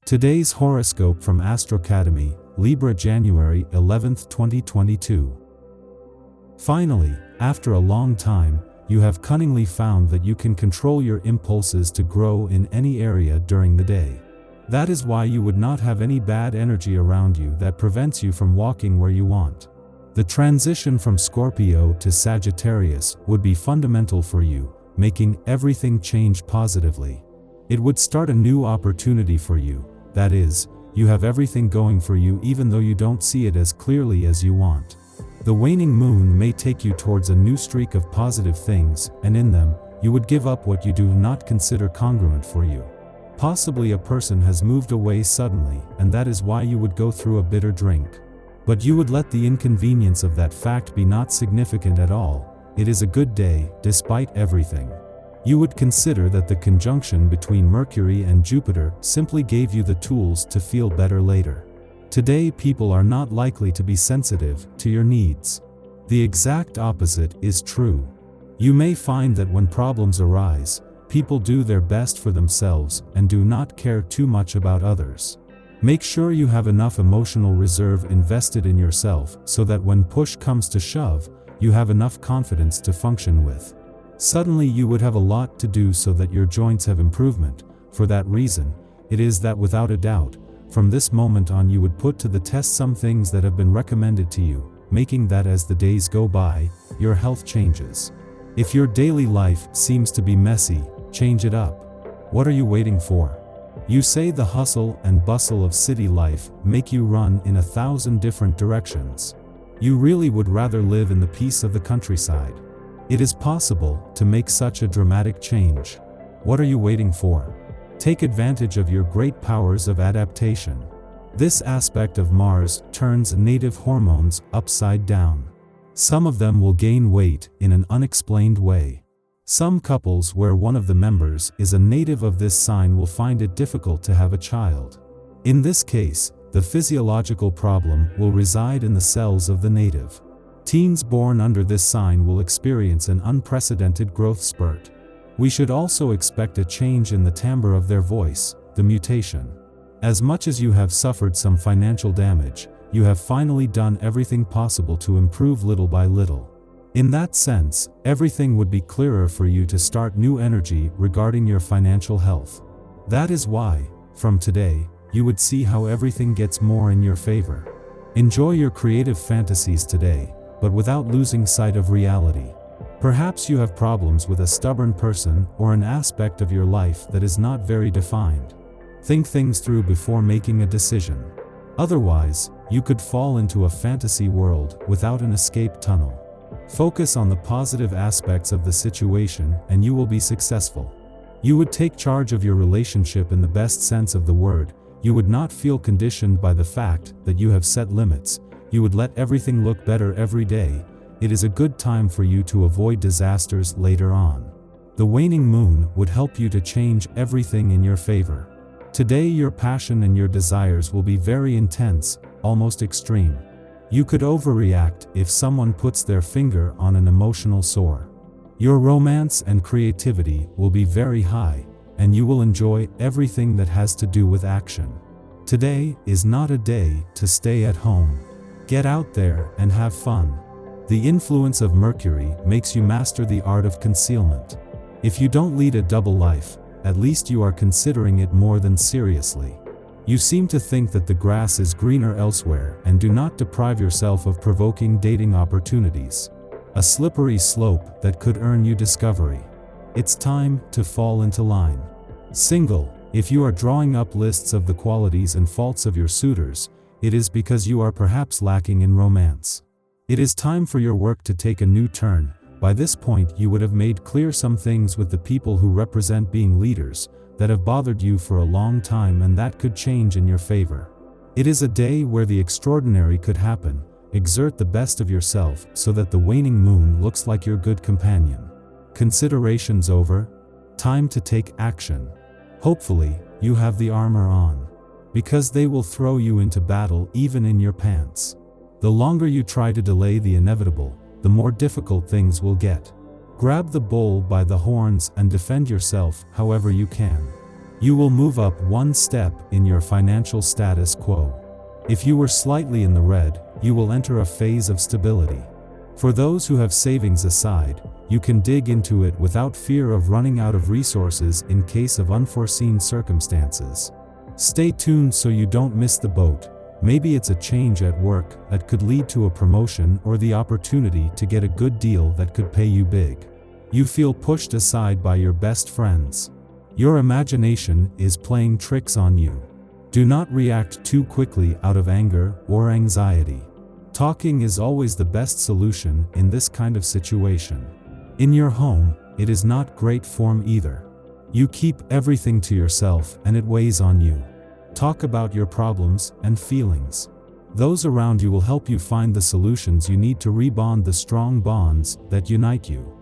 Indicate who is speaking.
Speaker 1: Today's horoscope from Astrocademy, Libra January 11th, 2022. Finally, after a long time, you have cunningly found that you can control your impulses to grow in any area during the day. That is why you would not have any bad energy around you that prevents you from walking where you want. The transition from Scorpio to Sagittarius would be fundamental for you, making everything change positively. It would start a new opportunity for you. That is, you have everything going for you even though you don't see it as clearly as you want. The waning moon may take you towards a new streak of positive things, and in them, you would give up what you do not consider congruent for you. Possibly a person has moved away suddenly, and that is why you would go through a bitter drink. But you would let the inconvenience of that fact be not significant at all. It is a good day, despite everything. You would consider that the conjunction between Mercury and Jupiter simply gave you the tools to feel better later. Today people are not likely to be sensitive to your needs. The exact opposite is true. You may find that when problems arise, people do their best for themselves and do not care too much about others. Make sure you have enough emotional reserve invested in yourself so that when push comes to shove, you have enough confidence to function with. Suddenly you would have a lot to do so that your joints have improvement. For that reason, it is that without a doubt, from this moment on you would put to the test some things that have been recommended to you, making that as the days go by, your health changes. If your daily life seems to be messy, change it up. What are you waiting for? You say the hustle and bustle of city life make you run in 1,000 different directions. You really would rather live in the peace of the countryside. It is possible to make such a dramatic change. What are you waiting for? Take advantage of your great powers of adaptation. This aspect of Mars turns native hormones upside down. Some of them will gain weight in an unexplained way. Some couples where one of the members is a native of this sign will find it difficult to have a child. In this case, the physiological problem will reside in the cells of the native. Teens born under this sign will experience an unprecedented growth spurt. We should also expect a change in the timbre of their voice, the mutation. As much as you have suffered some financial damage, you have finally done everything possible to improve little by little. In that sense, everything would be clearer for you to start new energy regarding your financial health. That is why, from today, you would see how everything gets more in your favor. Enjoy your creative fantasies today, but without losing sight of reality. Perhaps you have problems with a stubborn person or an aspect of your life that is not very defined. Think things through before making a decision. Otherwise, you could fall into a fantasy world without an escape tunnel. Focus on the positive aspects of the situation and you will be successful. You would take charge of your relationship in the best sense of the word. You would not feel conditioned by the fact that you have set limits. You would let everything look better every day. It is a good time for you to avoid disasters later on. The waning moon would help you to change everything in your favor. Today your passion and your desires will be very intense, almost extreme. You could overreact if someone puts their finger on an emotional sore. Your romance and creativity will be very high, and you will enjoy everything that has to do with action. Today is not a day to stay at home. Get out there and have fun. The influence of Mercury makes you master the art of concealment. If you don't lead a double life, at least you are considering it more than seriously. You seem to think that the grass is greener elsewhere and do not deprive yourself of provoking dating opportunities. A slippery slope that could earn you discovery. It's time to fall into line. Single, if you are drawing up lists of the qualities and faults of your suitors, it is because you are perhaps lacking in romance. It is time for your work to take a new turn. By this point you would have made clear some things with the people who represent being leaders that have bothered you for a long time, and that could change in your favor. It is a day where the extraordinary could happen. Exert the best of yourself so that the waning moon looks like your good companion. Considerations over? Time to take action. Hopefully, you have the armor on. Because they will throw you into battle even in your pants. The longer you try to delay the inevitable, the more difficult things will get. Grab the bull by the horns and defend yourself however you can. You will move up one step in your financial status quo. If you were slightly in the red, you will enter a phase of stability. For those who have savings aside, you can dig into it without fear of running out of resources in case of unforeseen circumstances. Stay tuned so you don't miss the boat. Maybe it's a change at work that could lead to a promotion or the opportunity to get a good deal that could pay you big. You feel pushed aside by your best friends. Your imagination is playing tricks on you. Do not react too quickly out of anger or anxiety. Talking is always the best solution in this kind of situation. In your home, it is not great form either. You keep everything to yourself and it weighs on you. Talk about your problems and feelings. Those around you will help you find the solutions you need to rebond the strong bonds that unite you.